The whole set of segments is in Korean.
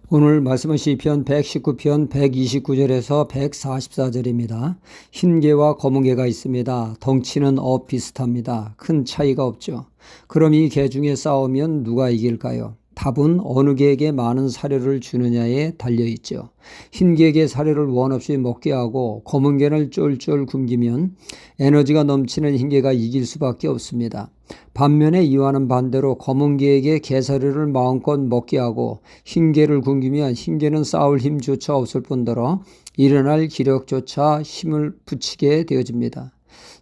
오늘 말씀은 시편 119편 129절에서 144절입니다. 흰 개와 검은 개가 있습니다. 덩치는 비슷합니다. 큰 차이가 없죠. 그럼 이 개 중에 싸우면 누가 이길까요? 답은 어느 개에게 많은 사료를 주느냐에 달려있죠. 흰 개에게 사료를 원 없이 먹게 하고 검은 개를 쫄쫄 굶기면 에너지가 넘치는 흰 개가 이길 수밖에 없습니다. 반면에 이와는 반대로 검은 개에게 개사료를 마음껏 먹게 하고 흰 개를 굶기면 흰 개는 싸울 힘조차 없을 뿐더러 일어날 기력조차 힘을 붙이게 되어집니다.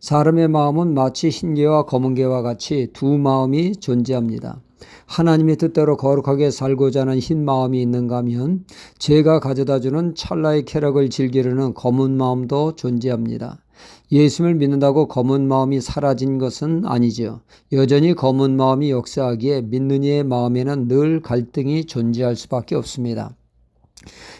사람의 마음은 마치 흰 개와 검은 개와 같이 두 마음이 존재합니다. 하나님의 뜻대로 거룩하게 살고자 하는 흰 마음이 있는가 하면 죄가 가져다주는 찰나의 쾌락을 즐기려는 검은 마음도 존재합니다. 예수를 믿는다고 검은 마음이 사라진 것은 아니죠. 여전히 검은 마음이 역사하기에 믿는 이의 마음에는 늘 갈등이 존재할 수밖에 없습니다.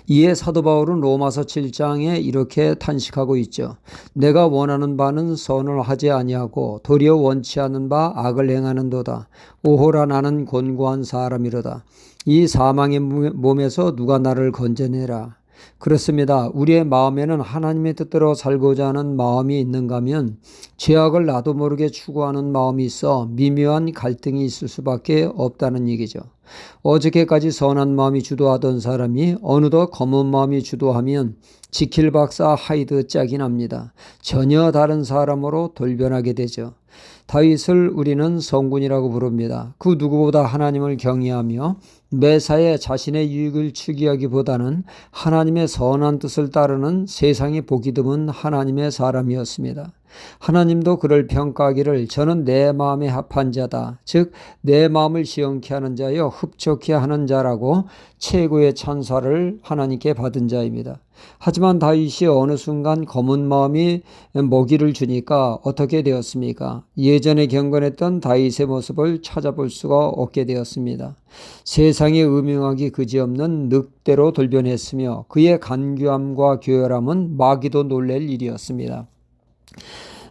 이에 사도 바울은 로마서 7장에 이렇게 탄식하고 있죠. 내가 원하는 바는 선을 하지 아니하고 도리어 원치 않는 바 악을 행하는도다. 오호라 나는 곤고한 사람이로다. 이 사망의 몸에서 누가 나를 건져내라. 그렇습니다. 우리의 마음에는 하나님의 뜻대로 살고자 하는 마음이 있는가 하면 죄악을 나도 모르게 추구하는 마음이 있어 미묘한 갈등이 있을 수밖에 없다는 얘기죠. 어저께까지 선한 마음이 주도하던 사람이 어느덧 검은 마음이 주도하면 지킬 박사 하이드 짝이 납니다. 전혀 다른 사람으로 돌변하게 되죠. 다윗을 우리는 성군이라고 부릅니다. 그 누구보다 하나님을 경외하며 매사에 자신의 유익을 추구하기보다는 하나님의 선한 뜻을 따르는 세상에 보기 드문 하나님의 사람이었습니다. 하나님도 그를 평가하기를 저는 내 마음에 합한 자다. 즉 내 마음을 시원케 하는 자여 흡족해 하는 자라고 최고의 찬사를 하나님께 받은 자입니다. 하지만 다윗이 어느 순간 검은 마음이 먹이를 주니까 어떻게 되었습니까? 예전에 경건했던 다윗의 모습을 찾아볼 수가 없게 되었습니다. 세상에 음흉하기 그지없는 늑대로 돌변했으며 그의 간교함과 교활함은 마귀도 놀랄 일이었습니다.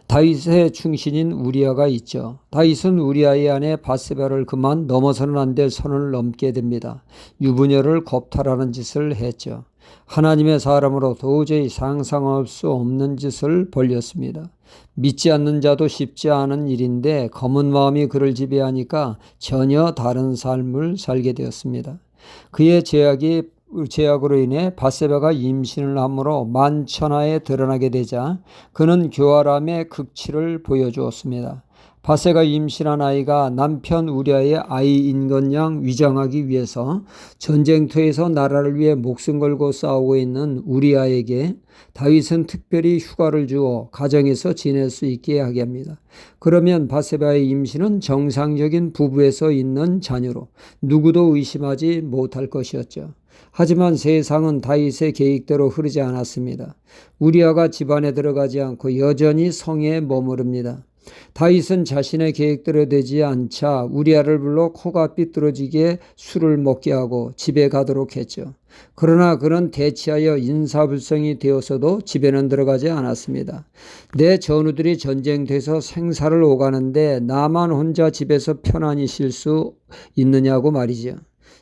다윗의 충신인 우리아가 있죠. 다윗은 우리아의 아내 바세바를 그만 넘어서는 안 될 선을 넘게 됩니다. 유부녀를 겁탈하는 짓을 했죠. 하나님의 사람으로 도저히 상상할 수 없는 짓을 벌였습니다. 믿지 않는 자도 쉽지 않은 일인데 검은 마음이 그를 지배하니까 전혀 다른 삶을 살게 되었습니다. 그의 제약으로 인해 바세바가 임신을 함으로 만천하에 드러나게 되자 그는 교활함의 극치를 보여주었습니다. 바세가 임신한 아이가 남편 우리아의 아이인 것 양 위장하기 위해서 전쟁터에서 나라를 위해 목숨 걸고 싸우고 있는 우리아에게 다윗은 특별히 휴가를 주어 가정에서 지낼 수 있게 하게 합니다. 그러면 바세바의 임신은 정상적인 부부에서 있는 자녀로 누구도 의심하지 못할 것이었죠. 하지만 세상은 다윗의 계획대로 흐르지 않았습니다. 우리아가 집안에 들어가지 않고 여전히 성에 머무릅니다. 다윗은 자신의 계획대로 되지 않자 우리아를 불러 코가 삐뚤어지게 술을 먹게 하고 집에 가도록 했죠. 그러나 그는 대치하여 인사불성이 되어서도 집에는 들어가지 않았습니다. 내 전우들이 전쟁돼서 생사를 오가는데 나만 혼자 집에서 편안히 쉴 수 있느냐고 말이죠.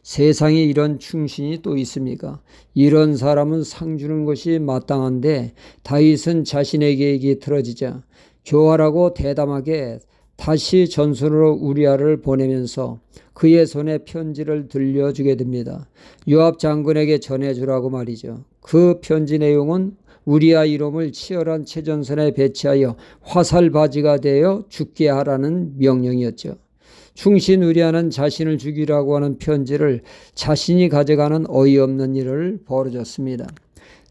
세상에 이런 충신이 또 있습니까? 이런 사람은 상 주는 것이 마땅한데 다윗은 자신의 계획이 틀어지자 교활하고 대담하게 다시 전선으로 우리아를 보내면서 그의 손에 편지를 들려주게 됩니다. 요압 장군에게 전해주라고 말이죠. 그 편지 내용은 우리아 이름을 치열한 최전선에 배치하여 화살바지가 되어 죽게 하라는 명령이었죠. 충신 우리아는 자신을 죽이라고 하는 편지를 자신이 가져가는 어이없는 일을 벌어졌습니다.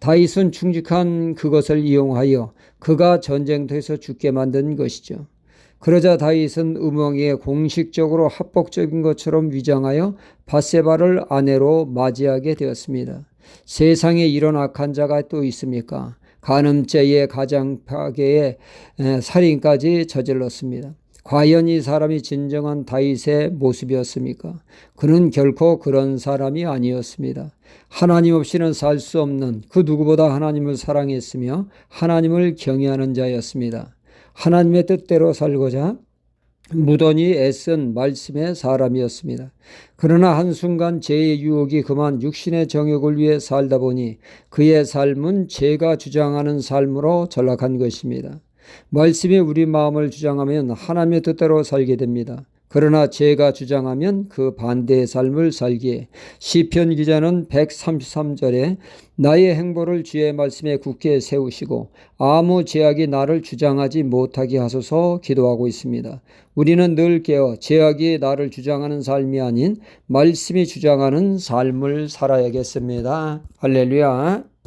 다윗은 충직한 그것을 이용하여 그가 전쟁터에서 죽게 만든 것이죠. 그러자 다윗은 음엉이에 공식적으로 합법적인 것처럼 위장하여 바세바를 아내로 맞이하게 되었습니다. 세상에 이런 악한 자가 또 있습니까? 간음죄의 가장 파괴의 살인까지 저질렀습니다. 과연 이 사람이 진정한 다윗의 모습이었습니까? 그는 결코 그런 사람이 아니었습니다. 하나님 없이는 살 수 없는 그 누구보다 하나님을 사랑했으며 하나님을 경외하는 자였습니다. 하나님의 뜻대로 살고자 무던히 애쓴 말씀의 사람이었습니다. 그러나 한순간 죄의 유혹이 그만 육신의 정욕을 위해 살다 보니 그의 삶은 죄가 주장하는 삶으로 전락한 것입니다. 말씀이 우리 마음을 주장하면 하나님의 뜻대로 살게 됩니다. 그러나 죄가 주장하면 그 반대의 삶을 살기에 시편 기자는 133절에 나의 행보를 주의 말씀에 굳게 세우시고 아무 죄악이 나를 주장하지 못하게 하소서 기도하고 있습니다. 우리는 늘 깨어 죄악이 나를 주장하는 삶이 아닌 말씀이 주장하는 삶을 살아야겠습니다. 할렐루야.